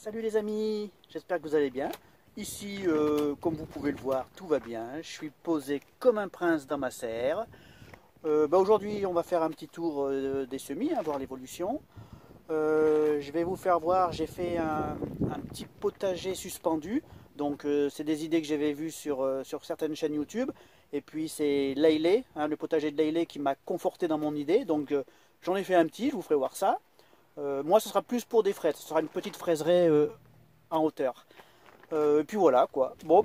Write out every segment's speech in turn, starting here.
Salut les amis, j'espère que vous allez bien. Ici, comme vous pouvez le voir, tout va bien. Je suis posé comme un prince dans ma serre. Aujourd'hui, on va faire un petit tour des semis, voir l'évolution. Je vais vous faire voir, j'ai fait un petit potager suspendu. Donc, c'est des idées que j'avais vues sur certaines chaînes YouTube. Et puis, c'est Layley, le potager de Layley qui m'a conforté dans mon idée. Donc, j'en ai fait un petit, je vous ferai voir ça. Moi, ce sera plus pour des fraises. Ce sera une petite fraiseraie en hauteur. Et puis voilà quoi. Bon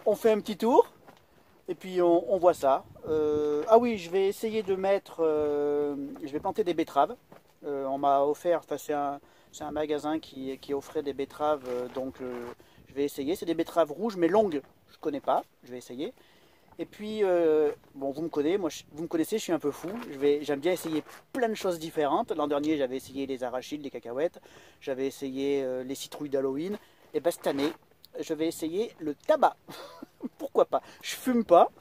on fait un petit tour et puis on voit ça. Ah oui, je vais essayer de mettre, je vais planter des betteraves. On m'a offert, enfin c'est un magasin qui offrait des betteraves, je vais essayer. C'est des betteraves rouges mais longues. Je connais pas, je vais essayer. Et puis, bon, vous me connaissez, vous me connaissez, je suis un peu fou. J'aime bien essayer plein de choses différentes. L'an dernier, j'avais essayé les arachides, les cacahuètes. J'avais essayé les citrouilles d'Halloween. Et ben cette année, je vais essayer le tabac. Pourquoi pas? Je fume pas,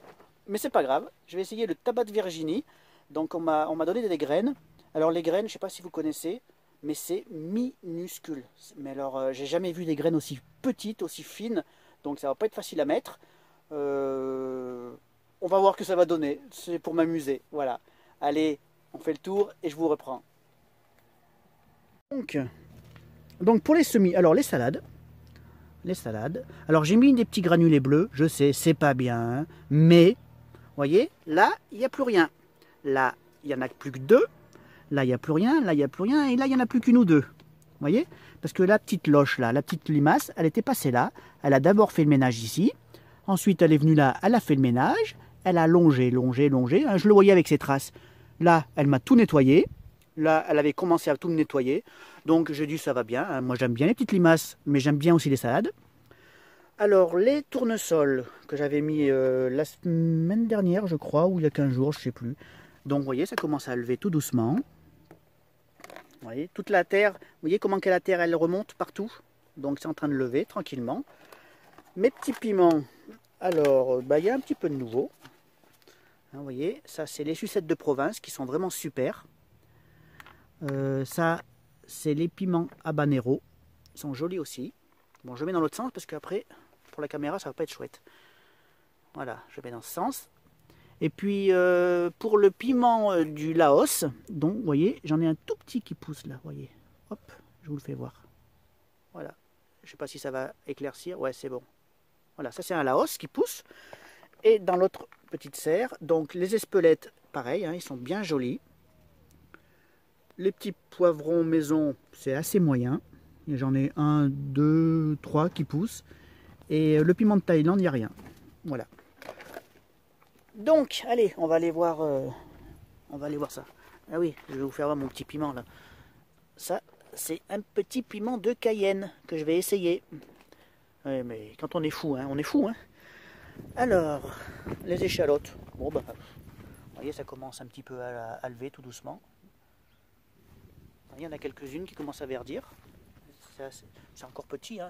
mais c'est pas grave. Je vais essayer le tabac de Virginie. Donc, on m'a donné des graines. Alors, les graines, je sais pas si vous connaissez, mais c'est minuscule. Mais alors, j'ai jamais vu des graines aussi petites, aussi fines. Donc, ça va pas être facile à mettre. On va voir que ça va donner. C'est pour m'amuser. Voilà. Allez, on fait le tour et je vous reprends. Donc pour les semis, alors les salades. Alors j'ai mis des petits granulés bleus. Je sais, c'est pas bien. Mais, vous voyez, là, il n'y a plus rien. Là, il n'y en a plus que deux. Là, il n'y a plus rien. Là, il n'y a plus rien. Et là, il n'y en a plus qu'une ou deux. Vous voyez? Parce que la petite loche là, la petite limace, elle était passée là. Elle a d'abord fait le ménage ici. Ensuite, elle est venue là, elle a fait le ménage, elle a longé. Je le voyais avec ses traces. Là, elle m'a tout nettoyé. Là, elle avait commencé à tout me nettoyer. Donc, j'ai dit, ça va bien. Moi, j'aime bien les petites limaces, mais j'aime bien aussi les salades. Alors, les tournesols que j'avais mis la semaine dernière, je crois, ou il y a 15 jours, je ne sais plus. Donc, vous voyez, ça commence à lever tout doucement. Vous voyez, toute la terre, vous voyez comment la terre, elle remonte partout. Donc, c'est en train de lever tranquillement. Mes petits piments, alors, il y a un petit peu de nouveau. Vous voyez, ça c'est les sucettes de province qui sont vraiment super. Ça, c'est les piments habanero. Ils sont jolis aussi. Bon, je mets dans l'autre sens parce qu'après, pour la caméra, ça va pas être chouette. Voilà, je mets dans ce sens. Et puis, pour le piment du Laos, donc, vous voyez, j'en ai un tout petit qui pousse là, vous voyez. Hop, je vous le fais voir. Voilà. Je sais pas si ça va éclaircir. Ouais, c'est bon. Voilà, ça c'est un Laos qui pousse. Et dans l'autre petite serre, donc les espelettes, pareil, ils sont bien jolis. Les petits poivrons maison, c'est assez moyen. J'en ai 1, 2, 3 qui poussent. Et le piment de Thaïlande, il n'y a rien. Voilà. Donc, allez, on va aller voir ça. Ah oui, je vais vous faire voir mon petit piment là. Ça, c'est un petit piment de Cayenne que je vais essayer. Ouais, mais quand on est fou, on est fou. Alors, les échalotes. Bon, vous voyez, ça commence un petit peu à lever tout doucement. Il y en a quelques-unes qui commencent à verdir. C'est encore petit.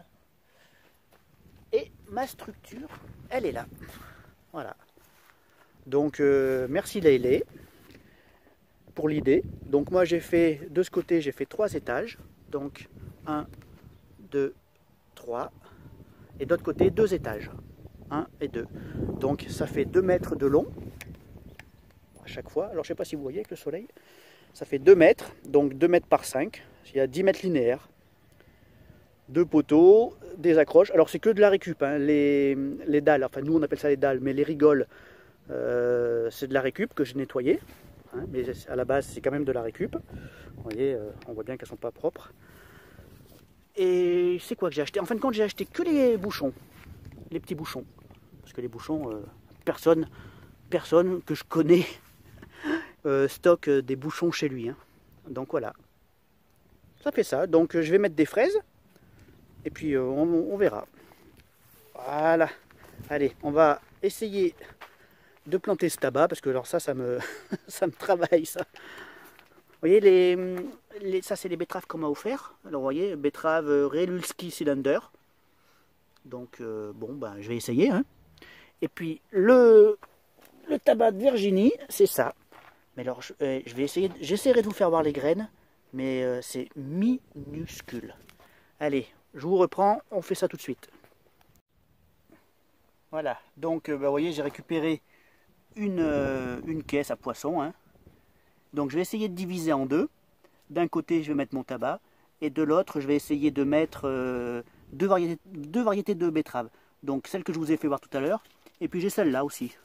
Et ma structure, elle est là. Voilà. Donc, merci Layley pour l'idée. Donc, moi, j'ai fait, de ce côté, j'ai fait 3 étages. Donc, 1, 2, 3. Et d'autre côté, 2 étages. 1 et 2. Donc ça fait 2 mètres de long à chaque fois. Alors je ne sais pas si vous voyez avec le soleil. Ça fait 2 mètres, donc 2 mètres par 5. Il y a 10 mètres linéaires. 2 poteaux, des accroches. Alors c'est que de la récup. Les dalles, enfin nous on appelle ça les dalles, mais les rigoles, c'est de la récup que j'ai nettoyé. Mais à la base c'est quand même de la récup. Vous voyez, on voit bien qu'elles ne sont pas propres. Et c'est quoi que j'ai acheté? En fin de compte, j'ai acheté que les bouchons, les petits bouchons. Parce que les bouchons, personne que je connais stocke des bouchons chez lui. Donc voilà. Ça fait ça. Donc je vais mettre des fraises. Et puis on verra. Voilà. Allez, on va essayer de planter ce tabac. Parce que alors ça me, ça me travaille ça. Vous voyez, ça c'est les betteraves qu'on m'a offert. Alors vous voyez, betterave Relulski Cylinder. Donc je vais essayer. Et puis le tabac de Virginie, c'est ça. Mais alors je vais essayer, j'essaierai de vous faire voir les graines, mais c'est minuscule. Allez, je vous reprends, on fait ça tout de suite. Voilà, donc vous voyez, j'ai récupéré une caisse à poisson. Hein. Donc je vais essayer de diviser en deux. D'un côté, je vais mettre mon tabac, et de l'autre, je vais essayer de mettre deux variétés de betteraves. Donc celle que je vous ai fait voir tout à l'heure, et puis j'ai celle-là aussi.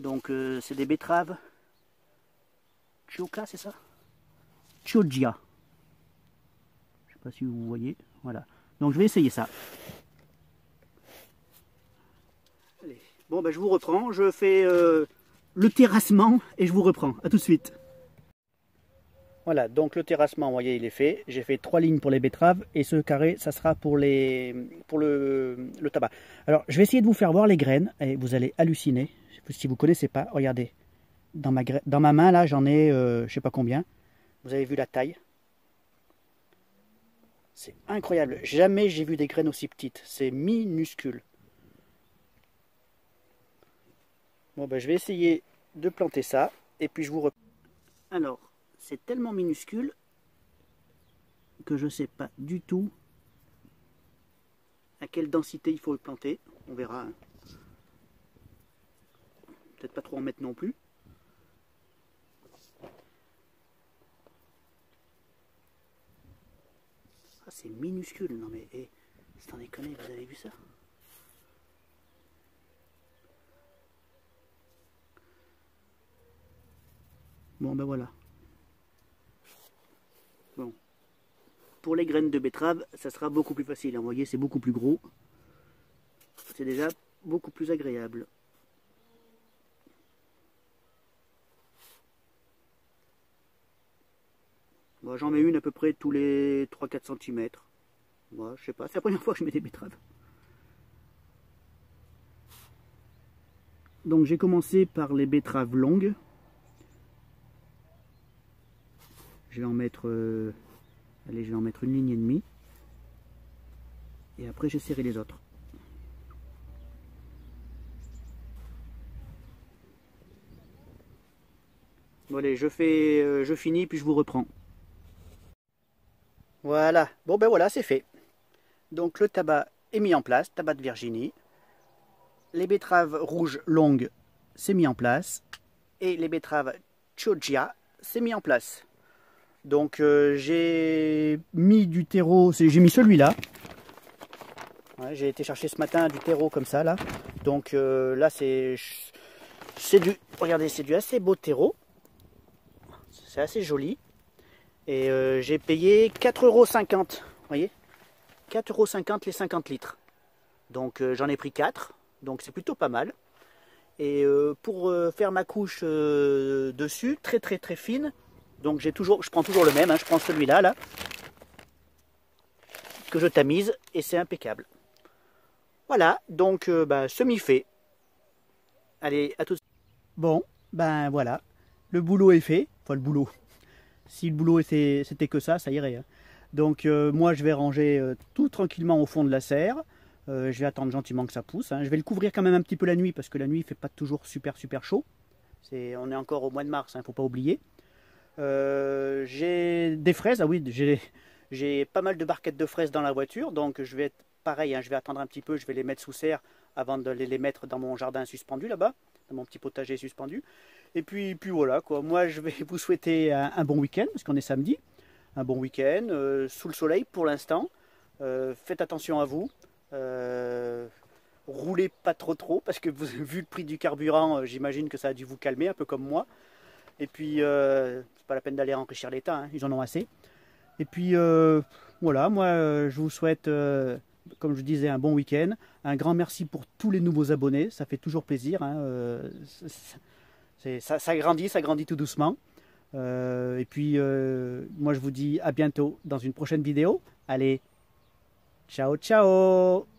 Donc c'est des betteraves Chioka, c'est ça? Chioggia. Je ne sais pas si vous voyez. Voilà. Donc je vais essayer ça. Allez. Bon, ben, je vous reprends. Je fais le terrassement et je vous reprends. A tout de suite. Voilà, donc le terrassement, vous voyez, il est fait. J'ai fait 3 lignes pour les betteraves et ce carré, ça sera pour le tabac. Alors, je vais essayer de vous faire voir les graines et vous allez halluciner. Si vous ne connaissez pas, regardez. Dans ma main, là, j'en ai, je ne sais pas combien. Vous avez vu la taille? C'est incroyable. Jamais j'ai vu des graines aussi petites. C'est minuscule. Bon, ben, je vais essayer de planter ça. Et puis, je vous reprends. Alors, c'est tellement minuscule que je ne sais pas du tout à quelle densité il faut le planter. On verra. Hein. Peut-être pas trop en mettre non plus. Ah, c'est minuscule. Non mais, sans déconner, vous avez vu ça? Bon, ben voilà. Bon. Pour les graines de betterave, ça sera beaucoup plus facile. Vous voyez, c'est beaucoup plus gros. C'est déjà beaucoup plus agréable. Bon, j'en mets une à peu près tous les 3-4 cm. Moi, je sais pas, c'est la première fois que je mets des betteraves. Donc j'ai commencé par les betteraves longues. Je vais en mettre, allez, je vais en mettre 1,5 ligne. Et après, j'essaierai les autres. Bon allez, je finis puis je vous reprends. Voilà, bon ben voilà, c'est fait. Donc le tabac est mis en place, tabac de Virginie. Les betteraves rouges longues, c'est mis en place. Et les betteraves Chioggia, c'est mis en place. Donc j'ai mis du terreau, j'ai mis celui-là. Ouais, j'ai été chercher ce matin du terreau comme ça là. Donc là c'est du, regardez, c'est du assez beau terreau. C'est assez joli. Et j'ai payé 4,50 €. Vous voyez, 4,50 € les 50 litres. Donc j'en ai pris 4. Donc c'est plutôt pas mal. Et pour faire ma couche dessus, très très très fine. Donc je prends toujours le même. Hein, je prends celui-là là, que je tamise et c'est impeccable. Voilà, donc semi-fait. Allez, à tout de suite. Bon, ben voilà. Le boulot est fait. Enfin le boulot. Si le boulot c'était que ça irait. Hein. Donc moi je vais ranger tout tranquillement au fond de la serre. Je vais attendre gentiment que ça pousse. Hein. Je vais le couvrir quand même un petit peu la nuit parce que la nuit il ne fait pas toujours super chaud. On est encore au mois de mars, il ne faut pas oublier. J'ai des fraises, ah oui, j'ai pas mal de barquettes de fraises dans la voiture. Donc je vais être pareil, hein, je vais attendre un petit peu, je vais les mettre sous serre avant de les mettre dans mon jardin suspendu là-bas, dans mon petit potager suspendu. Et puis voilà quoi, moi je vais vous souhaiter un bon week-end, parce qu'on est samedi, un bon week-end, sous le soleil pour l'instant, faites attention à vous, roulez pas trop, parce que vu le prix du carburant, j'imagine que ça a dû vous calmer, un peu comme moi, et puis c'est pas la peine d'aller enrichir l'État, hein, ils en ont assez. Et puis voilà, moi je vous souhaite, comme je disais, un bon week-end, un grand merci pour tous les nouveaux abonnés, ça fait toujours plaisir, hein, ça grandit tout doucement. Et puis, moi je vous dis à bientôt dans une prochaine vidéo. Allez, ciao ciao!